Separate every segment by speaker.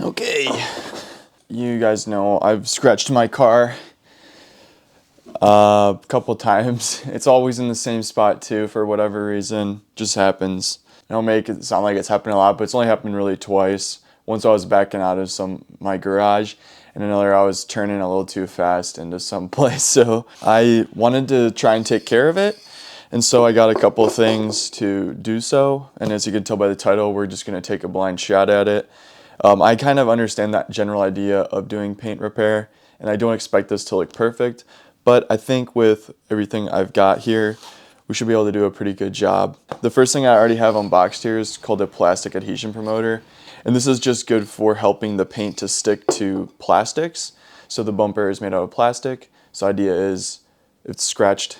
Speaker 1: Okay, you guys know I've scratched my car a couple times. It's always in the same spot too, for whatever reason. Just happens. I don't make it sound like it's happened a lot, but it's only happened really twice. Once I was backing out of my garage, and another I was turning a little too fast into some place. So I wanted to try and take care of it. And so I got a couple of things to do so. And as you can tell by the title, we're just gonna take a blind shot at it. I kind of understand that general idea of doing paint repair, and I don't expect this to look perfect, but I think with everything I've got here, we should be able to do a pretty good job. The first thing I already have unboxed here is called a plastic adhesion promoter, and this is just good for helping the paint to stick to plastics. So the bumper is made out of plastic, so the idea is it's scratched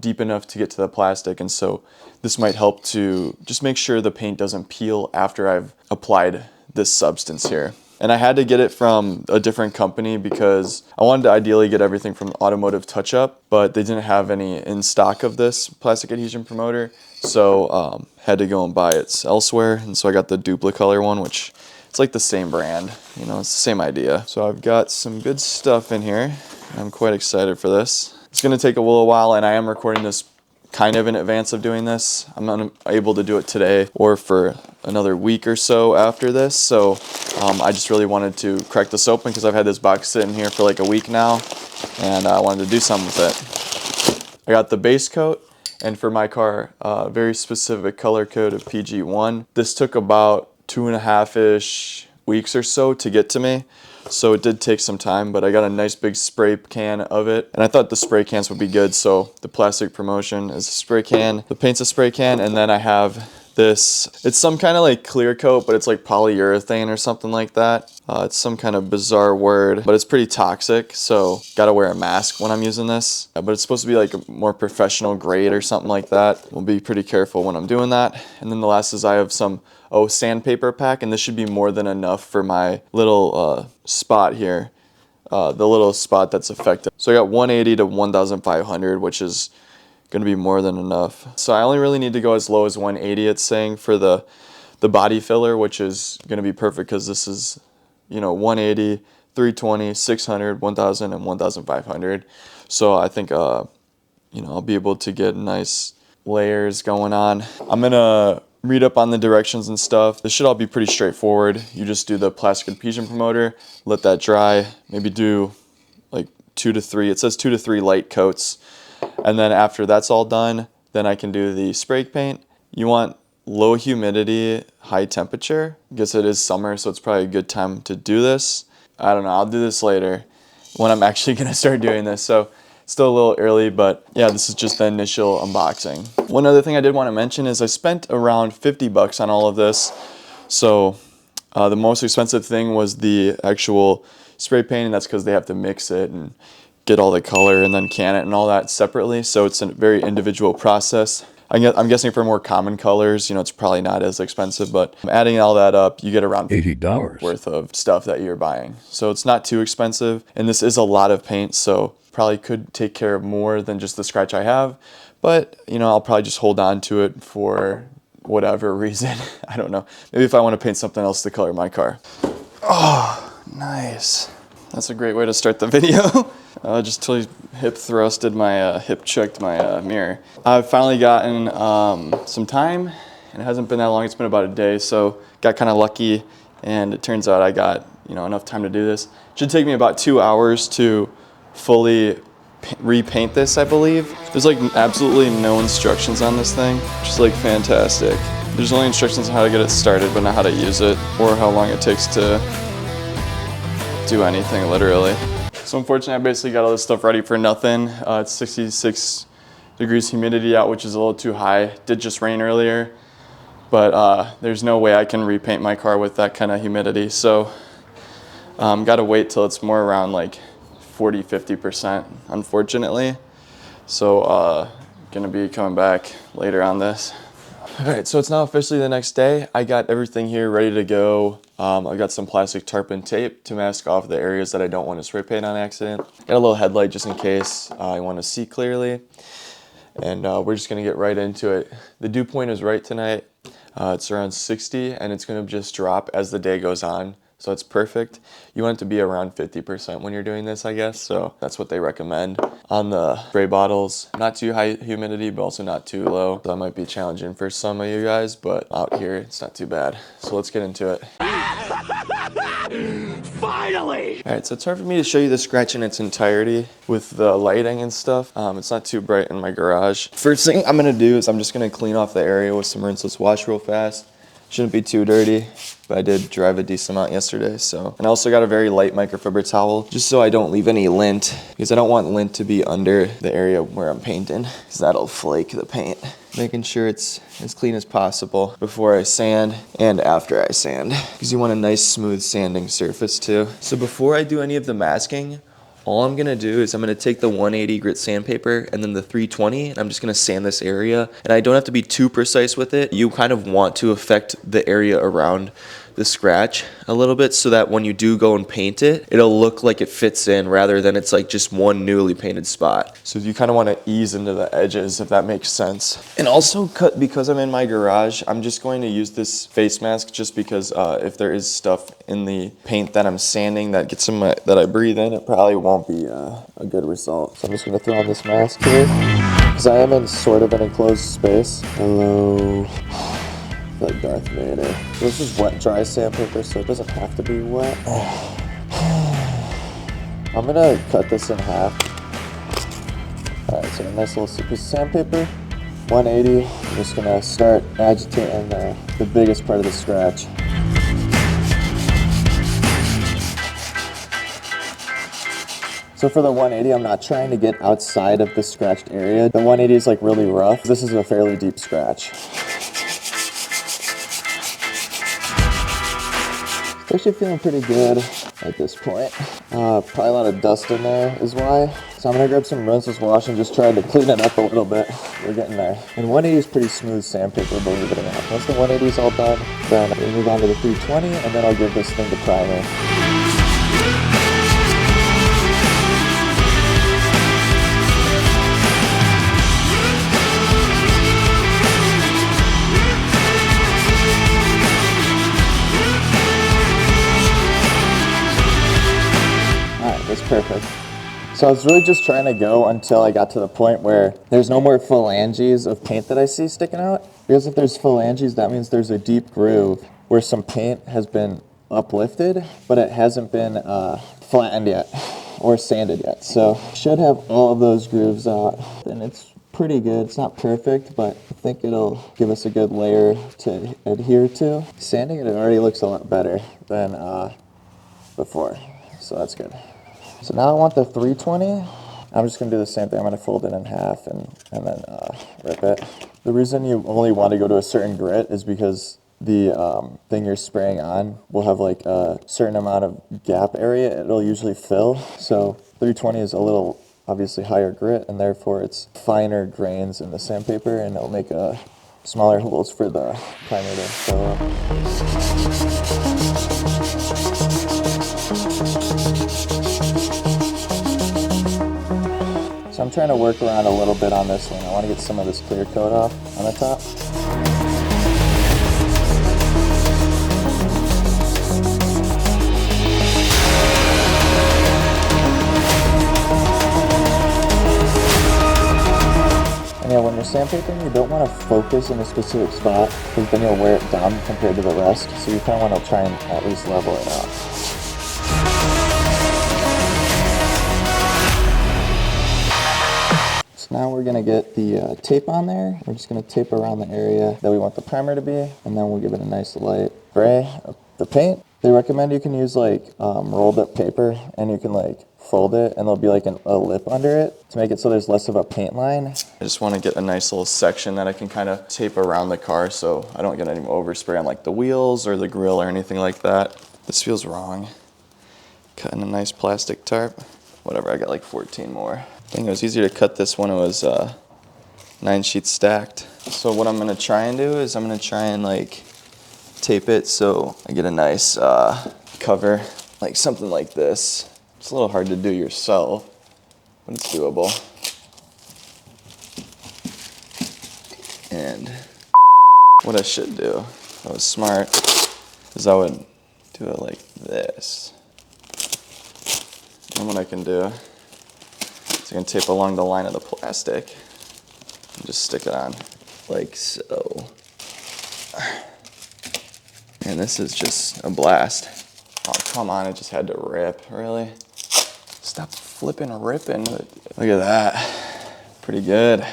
Speaker 1: deep enough to get to the plastic, and so this might help to just make sure the paint doesn't peel after I've applied this substance here. And I had to get it from a different company because I wanted to ideally get everything from Automotive Touch-Up, but they didn't have any in stock of this plastic adhesion promoter, so had to go and buy it elsewhere. And so I got the Duplicolor one, which it's like the same brand, you know, it's the same idea. So I've got some good stuff in here. I'm quite excited for this. It's gonna take a little while, and I am recording this kind of in advance of doing this. I'm not able to do it today or for another week or so after this. So I just really wanted to crack this open because I've had this box sitting here for like a week now, and I wanted to do something with it. I got the base coat, and for my car, a very specific color code of PG1. This took about 2.5-ish weeks or so to get to me. So it did take some time, but I got a nice big spray can of it. And I thought the spray cans would be good, so the plastic promotion is a spray can, the paint's a spray can, and then I have this. It's some kind of like clear coat, but it's like polyurethane or something like that. It's some kind of bizarre word, but it's pretty toxic, so gotta wear a mask when I'm using this. But it's supposed to be like a more professional grade or something like that. We'll be pretty careful when I'm doing that. And then the last is I have some sandpaper pack, and this should be more than enough for my little spot here, the little spot that's affected. So I got 180 to 1,500, which is gonna be more than enough. So I only really need to go as low as 180, it's saying, for the body filler, which is gonna be perfect because this is, you know, 180, 320, 600, 1,000, and 1,500. So I think, you know, I'll be able to get nice layers going on. I'm gonna read up on the directions and stuff. This should all be pretty straightforward. You just do the plastic adhesion promoter, let that dry, maybe do like 2 to 3, it says 2 to 3 light coats. And then after that's all done, then I can do the spray paint. You want low humidity, high temperature. I guess it is summer, so it's probably a good time to do this. I don't know, I'll do this later when I'm actually gonna start doing this. So still a little early, but yeah, this is just the initial unboxing. One other thing I did want to mention is I spent around 50 bucks on all of this. So the most expensive thing was the actual spray paint, and that's because they have to mix it and get all the color and then can it and all that separately. So it's a very individual process. I'm guessing for more common colors, you know, it's probably not as expensive, but adding all that up, you get around $80 worth of stuff that you're buying. So it's not too expensive, and this is a lot of paint, so probably could take care of more than just the scratch I have, but you know, I'll probably just hold on to it for whatever reason. I don't know. Maybe if I want to paint something else to color my car. Oh, nice. That's a great way to start the video. Just totally hip thrusted my, hip checked my mirror. I've finally gotten some time, and it hasn't been that long. It's been about a day, so got kind of lucky, and it turns out I got, you know, enough time to do this. It should take me about 2 hours to fully repaint this, I believe. There's like absolutely no instructions on this thing, which is like fantastic. There's only instructions on how to get it started, but not how to use it, or how long it takes to do anything, literally. So unfortunately, I basically got all this stuff ready for nothing. It's 66 degrees humidity out, which is a little too high. It did just rain earlier, but there's no way I can repaint my car with that kind of humidity. So gotta wait till it's more around like 40–50%, unfortunately. So gonna be coming back later on this. All right, so it's now officially the next day. I got everything here ready to go. I got some plastic tarp tape to mask off the areas that I don't want to spray paint on accident. Got a little headlight just in case I want to see clearly. And we're just gonna get right into it. The dew point is right tonight. It's around 60, and it's gonna just drop as the day goes on. so it's perfect. You want it to be around 50% when you're doing this, I guess, so that's what they recommend. On the spray bottles, not too high humidity, but also not too low. That might be challenging for some of you guys, but out here, it's not too bad. So let's get into it. Finally! All right, so it's hard for me to show you the scratch in its entirety with the lighting and stuff. It's not too bright in my garage. First thing I'm gonna do is I'm just gonna clean off the area with some rinseless wash real fast. Shouldn't be too dirty, but I did drive a decent amount yesterday, so. And I also got a very light microfiber towel, just so I don't leave any lint, because I don't want lint to be under the area where I'm painting, because that'll flake the paint. Making sure it's as clean as possible before I sand and after I sand, because you want a nice smooth sanding surface too. So before I do any of the masking, all I'm gonna do is I'm gonna take the 180 grit sandpaper and then the 320, and I'm just gonna sand this area. And I don't have to be too precise with it. You kind of want to affect the area around the scratch a little bit so that when you do go and paint it, it'll look like it fits in rather than it's like just one newly painted spot. So you kind of want to ease into the edges, if that makes sense. And also, because I'm in my garage, I'm just going to use this face mask just because if there is stuff in the paint that I'm sanding that gets in my, that I breathe in, it probably won't be a good result. So I'm just going to throw on this mask here because I am in sort of an enclosed space. Hello. Like Darth Vader. This is wet dry sandpaper, so it doesn't have to be wet. I'm gonna cut this in half. Alright, so a nice little piece of sandpaper, 180. I'm just gonna start agitating the biggest part of the scratch. So for the 180, I'm not trying to get outside of the scratched area. The 180 is like really rough. This is a fairly deep scratch. Actually feeling pretty good at this point. Probably a lot of dust in there is why. So I'm gonna grab some rinseless wash and just try to clean it up a little bit. We're getting there. And 180 is pretty smooth sandpaper, believe it or not. Once the 180 is all done, then we move on to the 320, and then I'll give this thing the primer. That's perfect. So I was really just trying to go until I got to the point where there's no more phalanges of paint that I see sticking out. Because if there's phalanges, that means there's a deep groove where some paint has been uplifted, but it hasn't been flattened yet or sanded yet. So should have all of those grooves out, and it's pretty good. It's not perfect, but I think it'll give us a good layer to adhere to. Sanding it already looks a lot better than before, so that's good. So now I want the 320. I'm just gonna do the same thing. I'm gonna fold it in half and then rip it. The reason you only want to go to a certain grit is because the thing you're spraying on will have like a certain amount of gap area it'll usually fill. So 320 is a little obviously higher grit, and therefore it's finer grains in the sandpaper, and it'll make smaller holes for the primer to fill up. So I'm trying to work around a little bit on this one. I want to get some of this clear coat off on the top. And yeah, when you're sandpapering, you don't want to focus in a specific spot because then you'll wear it down compared to the rest. So you kind of want to try and at least level it out. Now we're gonna get the tape on there. We're just gonna tape around the area that we want the primer to be, and then we'll give it a nice light spray of the paint. They recommend you can use like rolled up paper, and you can like fold it, and there'll be like a lip under it to make it so there's less of a paint line. I just want to get a nice little section that I can kind of tape around the car so I don't get any overspray on like the wheels or the grill or anything like that. This feels wrong. Cutting a nice plastic tarp. Whatever, I got like 14 more. I think it was easier to cut this when it was 9 sheets stacked. So what I'm gonna try and do is I'm gonna try and like tape it so I get a nice cover, like something like this. It's a little hard to do yourself, but it's doable. And what I should do, if I was smart, is I would do do it like this. And what I can do is I can tape along the line of the plastic and just stick it on like so. And this is just a blast. Oh, come on, it just had to rip, really? Stop flipping and ripping. Look at that. Pretty good.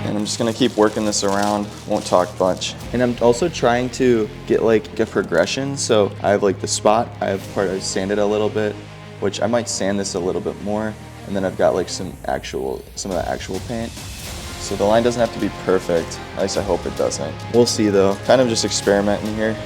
Speaker 1: And I'm just gonna keep working this around, won't talk much. And I'm also trying to get like a progression. So I have like the spot, I have part I sanded a little bit, which I might sand this a little bit more. And then I've got like some of the actual paint. So the line doesn't have to be perfect. At least I hope it doesn't. We'll see though. Kind of just experimenting here.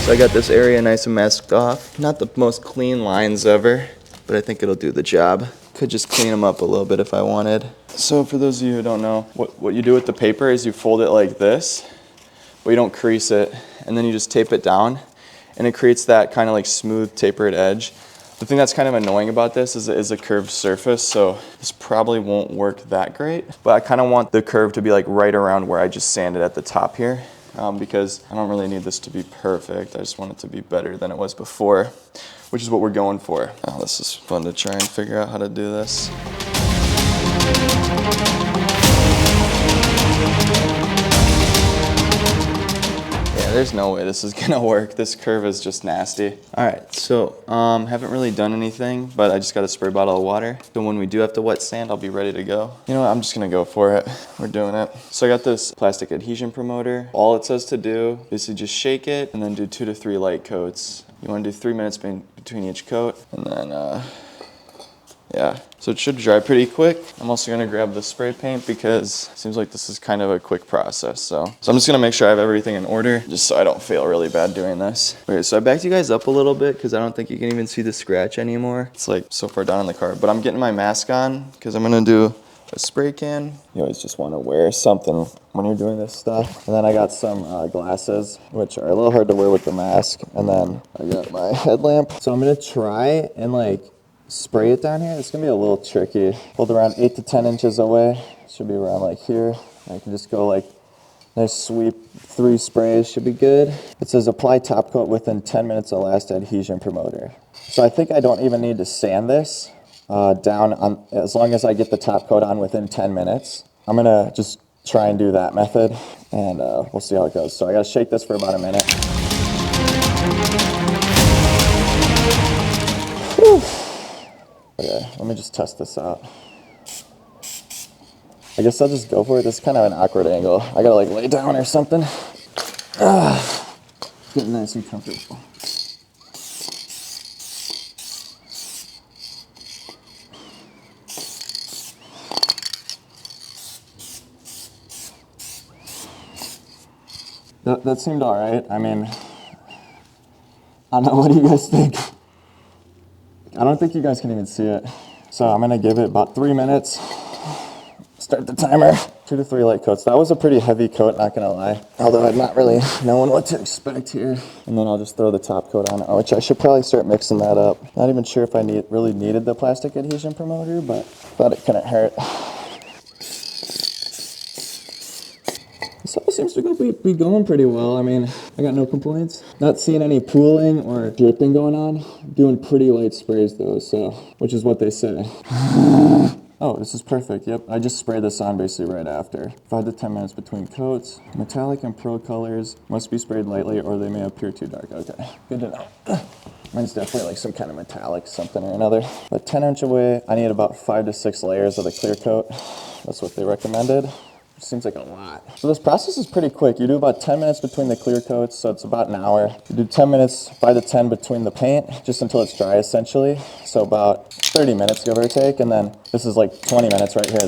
Speaker 1: So I got this area nice and masked off. Not the most clean lines ever, but I think it'll do the job. Could just clean them up a little bit if I wanted. So for those of you who don't know, what you do with the paper is you fold it like this, but you don't crease it, and then you just tape it down, and it creates that kind of like smooth tapered edge. The thing that's kind of annoying about this is a curved surface, so this probably won't work that great, but I kind of want the curve to be like right around where I just sanded at the top here. Because I don't really need this to be perfect. I just want it to be better than it was before, which is what we're going for. Oh, this is fun to try and figure out how to do this. Yeah, there's no way this is gonna work. This curve is just nasty. All right, so haven't really done anything, but I just got a spray bottle of water. So when we do have to wet sand, I'll be ready to go. You know what, I'm just gonna go for it. We're doing it. So I got this plastic adhesion promoter. All it says to do is to just shake it and then do 2 to 3 light coats. You wanna do 3 minutes between each coat, and then yeah, so it should dry pretty quick. I'm also gonna grab the spray paint because it seems like this is kind of a quick process. So I'm just gonna make sure I have everything in order just so I don't fail really bad doing this. Okay, so I backed you guys up a little bit because I don't think you can even see the scratch anymore. It's like so far down in the car, but I'm getting my mask on because I'm gonna do a spray can. You always just wanna wear something when you're doing this stuff. And then I got some glasses, which are a little hard to wear with the mask. And then I got my headlamp. So I'm gonna try and like spray it down here. It's gonna be a little tricky. Hold around 8 to 10 inches away. Should be around like here. I can just go like nice sweep, 3 sprays should be good. It says apply top coat within 10 minutes of last adhesion promoter. So I think I don't even need to sand this down on, as long as I get the top coat on within 10 minutes. I'm gonna just try and do that method and we'll see how it goes. So I gotta shake this for about a minute. Whew. Okay, let me just test this out. I guess I'll just go for it. This is kind of an awkward angle. I gotta like lay down or something. Getting nice and comfortable. That seemed all right. I mean, I don't know, what do you guys think? I don't think you guys can even see it. So I'm gonna give it about 3 minutes. Start the timer. 2 to 3 light coats. That was a pretty heavy coat, not gonna lie. Although I'm not really knowing what to expect here. And then I'll just throw the top coat on, which I should probably start mixing that up. Not even sure if I really needed the plastic adhesion promoter, but thought it couldn't hurt. So it seems to be going pretty well. I mean, I got no complaints. Not seeing any pooling or dripping going on. Doing pretty light sprays though, so, which is what they say. Oh, this is perfect. Yep, I just sprayed this on basically right after. 5 to 10 minutes between coats. Metallic and pro colors must be sprayed lightly or they may appear too dark. Okay, good to know. Mine's definitely like some kind of metallic something or another. But 10 inch away, I need about 5 to 6 layers of the clear coat. That's what they recommended. Seems like a lot. So this process is pretty quick. You do about 10 minutes between the clear coats, so it's about an hour. You do 10 minutes, 5 to 10 between the paint, just until it's dry essentially. So about 30 minutes, give or take, and then this is like 20 minutes right here.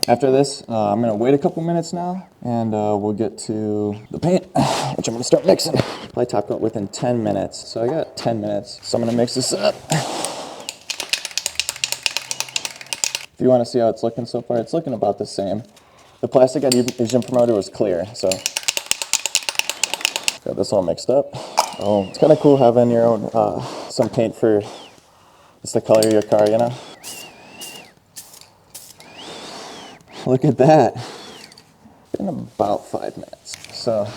Speaker 2: After this, I'm gonna wait a couple minutes now, and we'll get to the paint, which I'm gonna start mixing. Probably top coat within 10 minutes. So I got 10 minutes. So I'm gonna mix this up. If you wanna see how it's looking so far, it's looking about the same. The plastic adhesion promoter was clear, so got this all mixed up. Oh, it's kind of cool having your own, some paint for it's the color of your car, you know? Look at that. In about 5 minutes. So,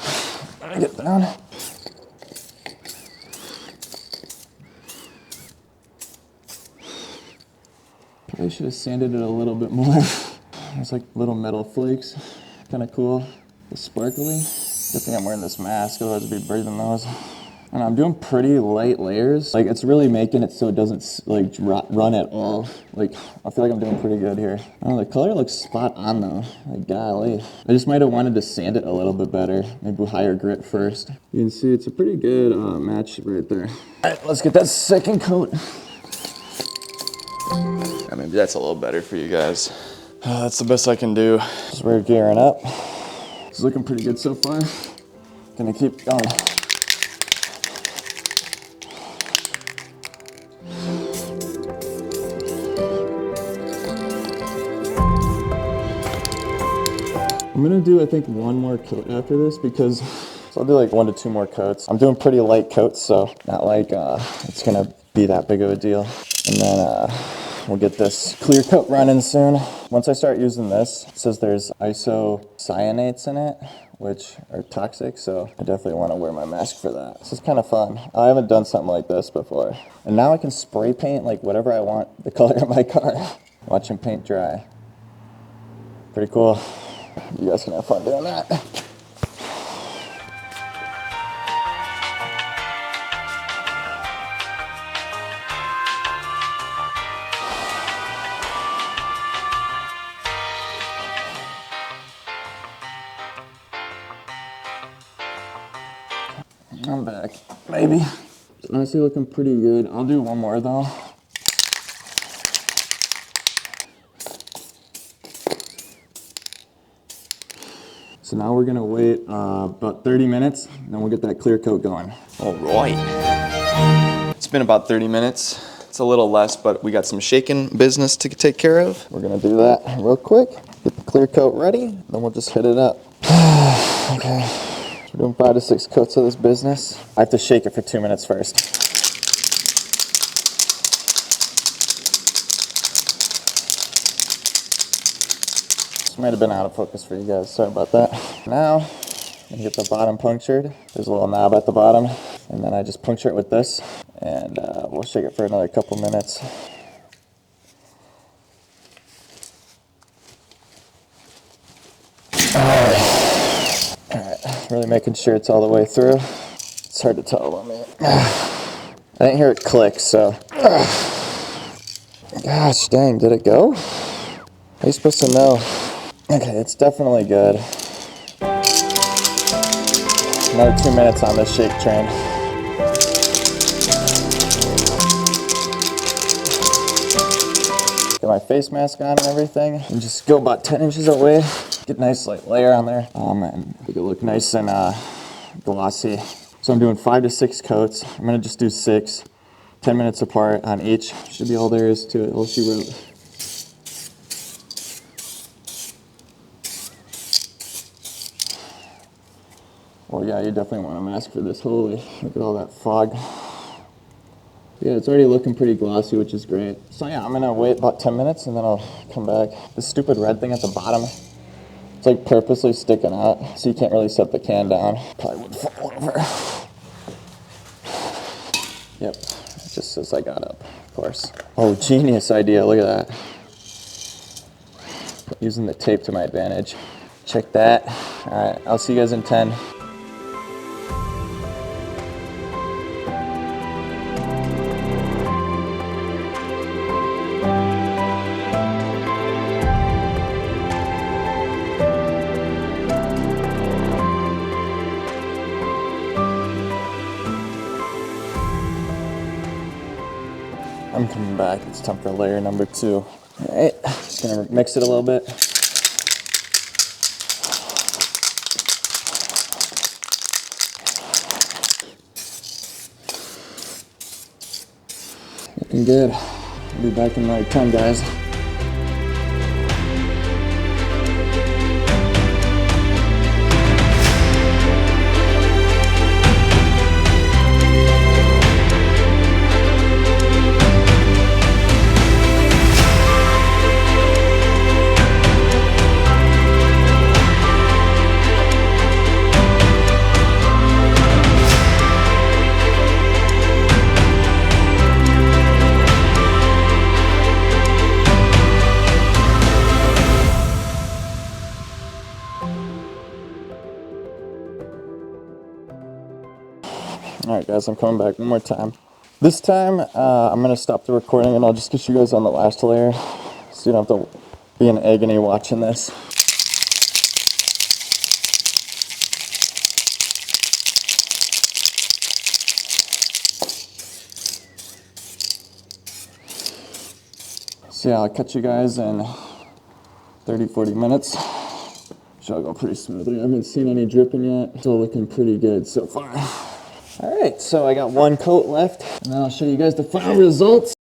Speaker 2: let me get down. Probably should have sanded it a little bit more. There's like little metal flakes. Kind of cool. It's sparkly. Good thing I'm wearing this mask, otherwise I'd be breathing those. And I'm doing pretty light layers. Like, it's really making it so it doesn't like run at all. Like, I feel like I'm doing pretty good here. Oh, the color looks spot on though. Like, golly. I just might have wanted to sand it a little bit better. Maybe with higher grit first. You can see it's a pretty good match right there. All right, let's get that second coat.
Speaker 1: Yeah, maybe that's a little better for you guys. That's the best I can do.
Speaker 2: So we're gearing up. It's looking pretty good so far. Gonna keep going. I'm gonna do, I think, one more coat after this because, so I'll do like 1 to 2 more coats. I'm doing pretty light coats, so not like it's gonna be that big of a deal. And then we'll get this clear coat running soon. Once I start using this, it says there's isocyanates in it, which are toxic, so I definitely want to wear my mask for that. This is kind of fun. I haven't done something like this before. And now I can spray paint like whatever I want, the color of my car. Watching paint dry. Pretty cool. You guys can have fun doing that. I'm back, maybe. It's honestly looking pretty good. I'll do one more though. So now we're gonna wait about 30 minutes, and then we'll get that clear coat going.
Speaker 1: All right. It's been about 30 minutes. It's a little less, but we got some shaking business to take care of.
Speaker 2: We're gonna do that real quick. Get the clear coat ready, then we'll just hit it up. Okay, so we're doing 5 to 6 coats of this business. I have to shake it for 2 minutes first. Might have been out of focus for you guys, sorry about that. Now, I'm gonna get the bottom punctured. There's a little knob at the bottom, and then I just puncture it with this, and we'll shake it for another couple minutes. Alright, really making sure it's all the way through. It's hard to tell on me. I didn't hear it click, so. Gosh dang, did it go? How are you supposed to know? Okay, it's definitely good. Another 2 minutes on this shake train. Get my face mask on and everything, and just go about 10 inches away. Get a nice light layer on there, and make it look nice and glossy. So I'm doing 5 to 6 coats. I'm gonna just do 6, 10 minutes apart on each. Should be all there is to it, all she wrote. Well, yeah, you definitely want a mask for this. Holy, look at all that fog. Yeah, it's already looking pretty glossy, which is great. So yeah, I'm gonna wait about 10 minutes and then I'll come back. This stupid red thing at the bottom, it's like purposely sticking out, so you can't really set the can down. Probably would fall over. Yep, it just says I got up, of course. Oh, genius idea, look at that. Using the tape to my advantage. Check that. All right, I'll see you guys in 10. I'm coming back. It's time for layer number 2. All right, just gonna mix it a little bit. looking good. I'll be back in like 10, guys. All right, guys, I'm coming back one more time. This time, I'm gonna stop the recording and I'll just get you guys on the last layer so you don't have to be in agony watching this. So yeah, I'll catch you guys in 30, 40 minutes. Should go pretty smoothly. I haven't seen any dripping yet. It's all looking pretty good so far. All right, so I got one coat left, and then I'll show you guys the final results.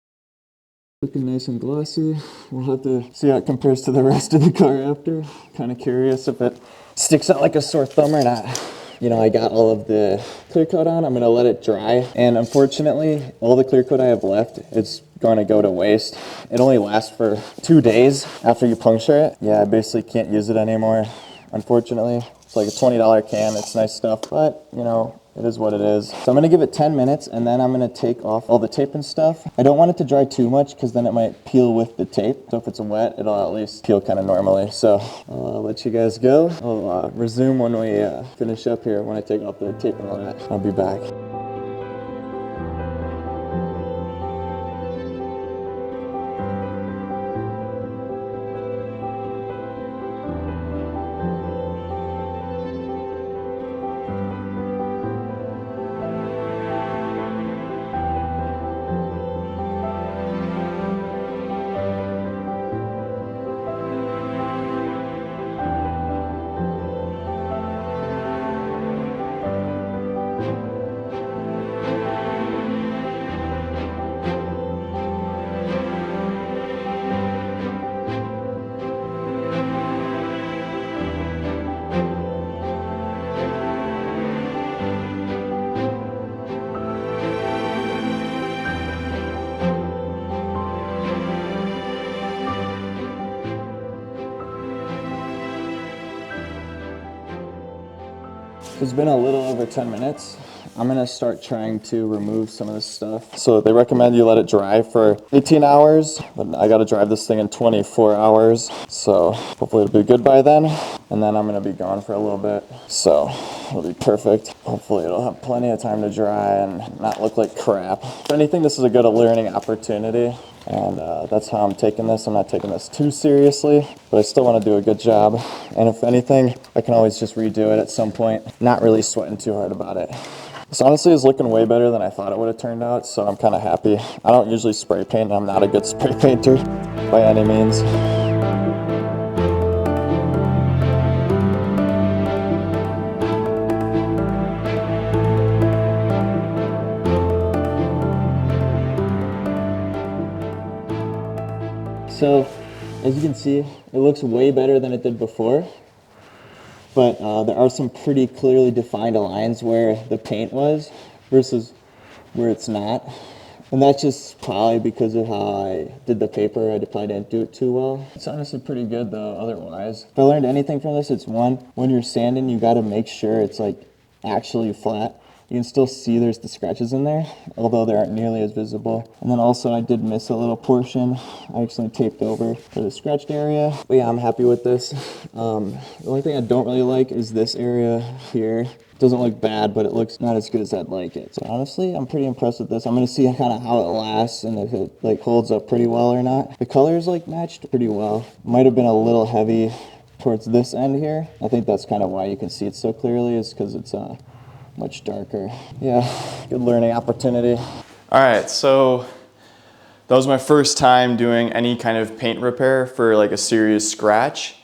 Speaker 2: Looking nice and glossy. We'll have to see how it compares to the rest of the car after. Kind of curious if it sticks out like a sore thumb or not. You know, I got all of the clear coat on. I'm gonna let it dry. And unfortunately, all the clear coat I have left, it's going to go to waste. It only lasts for 2 days after you puncture it. Yeah, I basically can't use it anymore, unfortunately. It's like a $20 can. It's nice stuff, but you know, it is what it is. So I'm gonna give it 10 minutes and then I'm gonna take off all the tape and stuff. I don't want it to dry too much because then it might peel with the tape. So if it's wet, it'll at least peel kind of normally. So I'll let you guys go. I'll resume when we finish up here, when I take off the tape and all that. I'll be back. It's been a little over 10 minutes. I'm gonna start trying to remove some of this stuff. So they recommend you let it dry for 18 hours, but I gotta drive this thing in 24 hours. So hopefully it'll be good by then. And then I'm gonna be gone for a little bit. So it'll be perfect. Hopefully it'll have plenty of time to dry and not look like crap. If anything, this is a good learning opportunity. And that's how I'm taking this. I'm not taking this too seriously, but I still want to do a good job. And if anything, I can always just redo it at some point. Not really sweating too hard about it. This honestly is looking way better than I thought it would have turned out, so I'm kind of happy. I don't usually spray paint. I'm not a good spray painter by any means. So, as you can see, it looks way better than it did before, but there are some pretty clearly defined lines where the paint was versus where it's not. And that's just probably because of how I did the paper. I probably didn't do it too well. It's honestly pretty good though, otherwise. If I learned anything from this, it's one, when you're sanding, you gotta make sure it's like actually flat. You can still see there's the scratches in there, although they aren't nearly as visible. And then also I did miss a little portion. I actually taped over for the scratched area. But yeah, I'm happy with this. The only thing I don't really like is this area here. It doesn't look bad, but it looks not as good as I'd like it. So honestly, I'm pretty impressed with this. I'm gonna see kind of how it lasts and if it like holds up pretty well or not. The colors like matched pretty well. Might have been a little heavy towards this end here. I think that's kind of why you can see it so clearly, is because it's much darker. Yeah, good learning opportunity.
Speaker 1: All right, so that was my first time doing any kind of paint repair for like a serious scratch.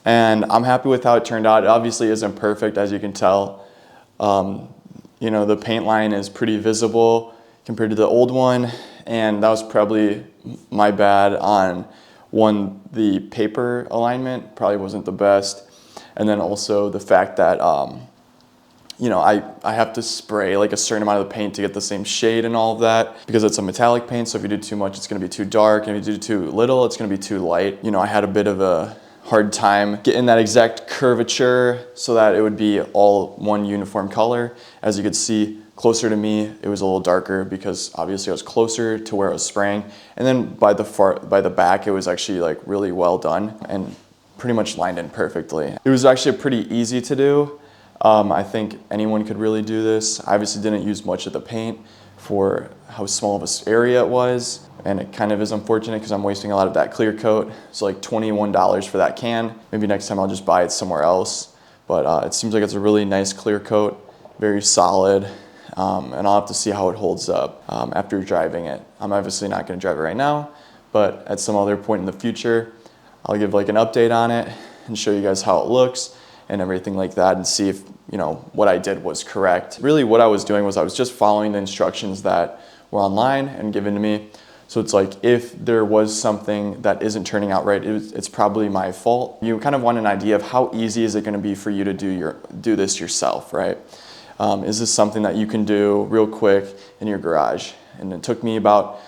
Speaker 1: And I'm happy with how it turned out. It obviously isn't perfect, as you can tell. You know, the paint line is pretty visible compared to the old one. and that was probably my bad on one, the paper alignment probably wasn't the best, and then also the fact that you know, I have to spray like a certain amount of the paint to get the same shade and all of that, because it's a metallic paint, so if you do too much it's going to be too dark, and if you do too little it's going to be too light. You know, I had a bit of a hard time getting that exact curvature so that it would be all one uniform color. As you could see, closer to me it was a little darker because obviously I was closer to where I was spraying, and then by the back it was actually like really well done and pretty much lined in perfectly. It was actually pretty easy to do. I think anyone could really do this. I obviously didn't use much of the paint for how small of an area it was, and it kind of is unfortunate because I'm wasting a lot of that clear coat. So like $21 for that can. Maybe next time I'll just buy it somewhere else. But it seems like it's a really nice clear coat, very solid, and I'll have to see how it holds up after driving it. I'm obviously not going to drive it right now, but at some other point in the future, I'll give like an update on it and show you guys how it looks and everything like that, and see if, you know, what I did was correct. Really what I was doing was I was just following the instructions that were online and given to me. So it's like, if there was something that isn't turning out right, it's probably my fault. You kind of want an idea of how easy is it going to be for you to do this yourself, right? Is this something that you can do real quick in your garage? And it took me about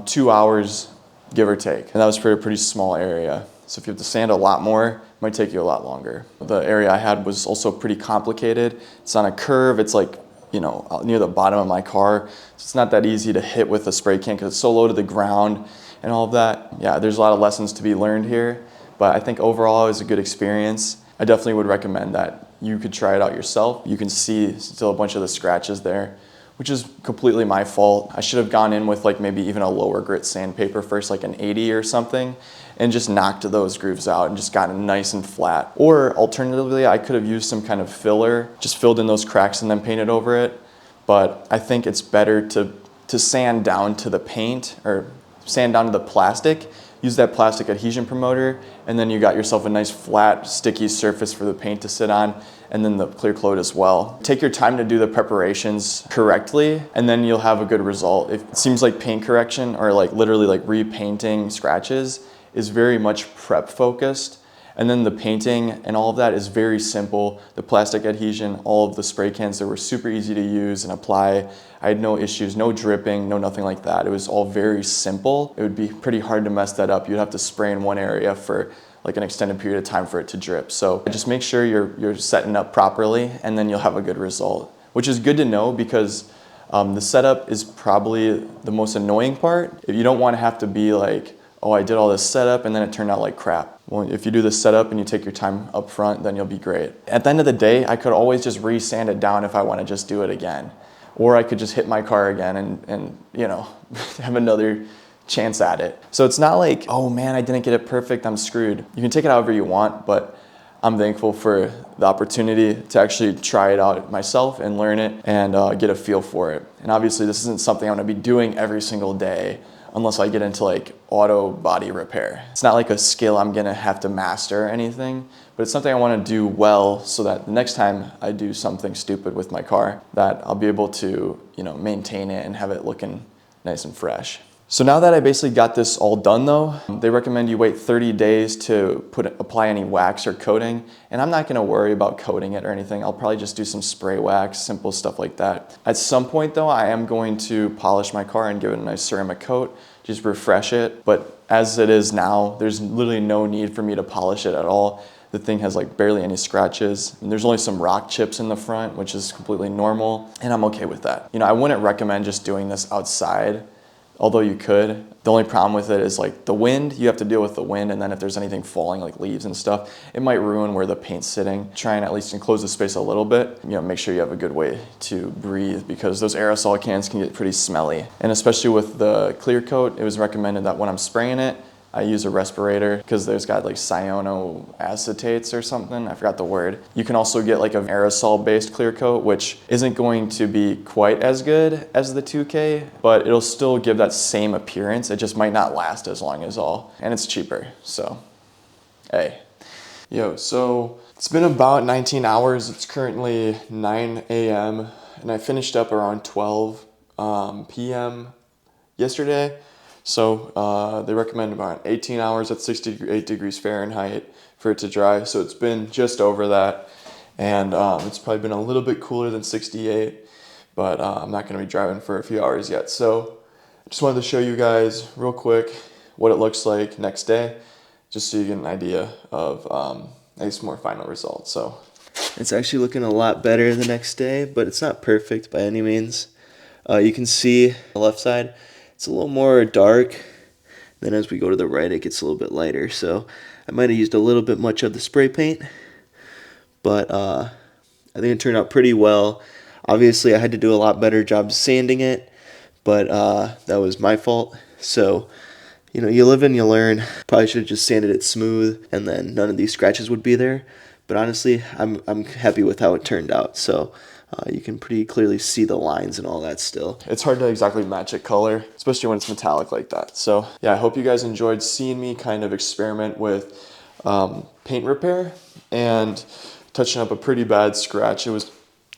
Speaker 1: 2 hours, give or take, and that was for a pretty small area. So if you have to sand a lot more, it might take you a lot longer. The area I had was also pretty complicated. It's on a curve. It's like, you know, near the bottom of my car. So it's not that easy to hit with a spray can because it's so low to the ground and all of that. Yeah, there's a lot of lessons to be learned here, but I think overall it was a good experience. I definitely would recommend that you could try it out yourself. You can see still a bunch of the scratches there, which is completely my fault. I should have gone in with like maybe even a lower grit sandpaper first, like an 80 or something, and just knocked those grooves out and just gotten nice and flat. Or alternatively, I could have used some kind of filler, just filled in those cracks and then painted over it. But I think it's better to sand down to the paint, or sand down to the plastic, use that plastic adhesion promoter, and then you got yourself a nice flat, sticky surface for the paint to sit on, and then the clear coat as well. Take your time to do the preparations correctly, and then you'll have a good result. It seems like paint correction, or like literally like repainting scratches, is very much prep focused, and then the painting and all of that is very simple. The plastic adhesion, all of the spray cans, they were super easy to use and apply. I had no issues, no dripping, no nothing like that. It was all very simple. It would be pretty hard to mess that up. You'd have to spray in one area for like an extended period of time for it to drip. So just make sure you're setting up properly, and then you'll have a good result, which is good to know, because the setup is probably the most annoying part. If you don't want to have to be like, oh, I did all this setup and then it turned out like crap. Well, if you do the setup and you take your time up front, then you'll be great. At the end of the day, I could always just re-sand it down if I want to just do it again. Or I could just hit my car again and you know, have another chance at it. So it's not like, oh man, I didn't get it perfect, I'm screwed. You can take it however you want, but I'm thankful for the opportunity to actually try it out myself and learn it and get a feel for it. And obviously this isn't something I'm gonna be doing every single day unless I get into like auto body repair. It's not like a skill I'm gonna have to master or anything, but it's something I wanna do well so that the next time I do something stupid with my car, that I'll be able to, you know, maintain it and have it looking nice and fresh. So now that I basically got this all done though, they recommend you wait 30 days to apply any wax or coating, and I'm not gonna worry about coating it or anything. I'll probably just do some spray wax, simple stuff like that. At some point though, I am going to polish my car and give it a nice ceramic coat, just refresh it. But as it is now, there's literally no need for me to polish it at all. The thing has like barely any scratches, and there's only some rock chips in the front, which is completely normal, and I'm okay with that. You know, I wouldn't recommend just doing this outside, although you could. The only problem with it is like the wind. You have to deal with the wind, and then if there's anything falling like leaves and stuff, it might ruin where the paint's sitting. Try and at least enclose the space a little bit. You know, make sure you have a good way to breathe, because those aerosol cans can get pretty smelly. And especially with the clear coat, it was recommended that when I'm spraying it, I use a respirator, because there's got like cyanoacetates or something, I forgot the word. You can also get like an aerosol based clear coat, which isn't going to be quite as good as the 2K, but it'll still give that same appearance. It just might not last as long as all, and it's cheaper, so hey. Yo, so it's been about 19 hours. It's currently 9 a.m. and I finished up around 12 p.m. yesterday. So they recommend about 18 hours at 68 degrees Fahrenheit for it to dry. So it's been just over that. And it's probably been a little bit cooler than 68, but I'm not going to be driving for a few hours yet. So I just wanted to show you guys real quick what it looks like next day, just so you get an idea of I guess more final results. So
Speaker 3: it's actually looking a lot better the next day, but it's not perfect by any means. You can see the left side, it's a little more dark. Then as we go to the right, it gets a little bit lighter. So I might have used a little bit much of the spray paint, but I think it turned out pretty well. Obviously, I had to do a lot better job sanding it, but that was my fault. So, you know, you live and you learn. Probably should have just sanded it smooth, and then none of these scratches would be there. But honestly, I'm happy with how it turned out. So you can pretty clearly see the lines and all that still.
Speaker 1: It's hard to exactly match a color, especially when it's metallic like that. So yeah, I hope you guys enjoyed seeing me kind of experiment with paint repair and touching up a pretty bad scratch. It was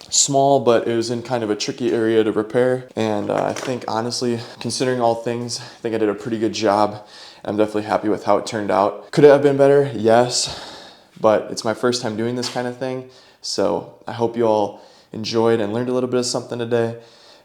Speaker 1: small, but it was in kind of a tricky area to repair. And I think honestly, considering all things, I think I did a pretty good job. I'm definitely happy with how it turned out. Could it have been better? Yes. But it's my first time doing this kind of thing. So I hope you all enjoyed and learned a little bit of something today,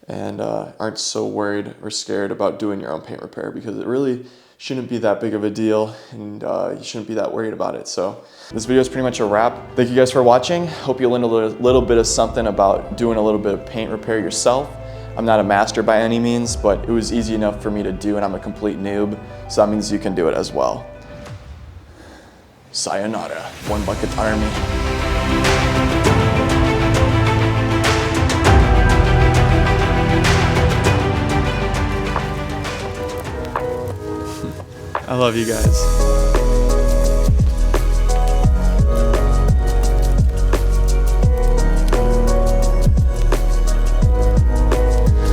Speaker 1: and aren't so worried or scared about doing your own paint repair, because it really shouldn't be that big of a deal, and you shouldn't be that worried about it. So this video is pretty much a wrap. Thank you guys for watching. Hope you learned a little bit of something about doing a little bit of paint repair yourself. I'm not a master by any means, but it was easy enough for me to do, and I'm a complete noob, so that means you can do it as well. Sayonara, One Bucket Army. I love you guys.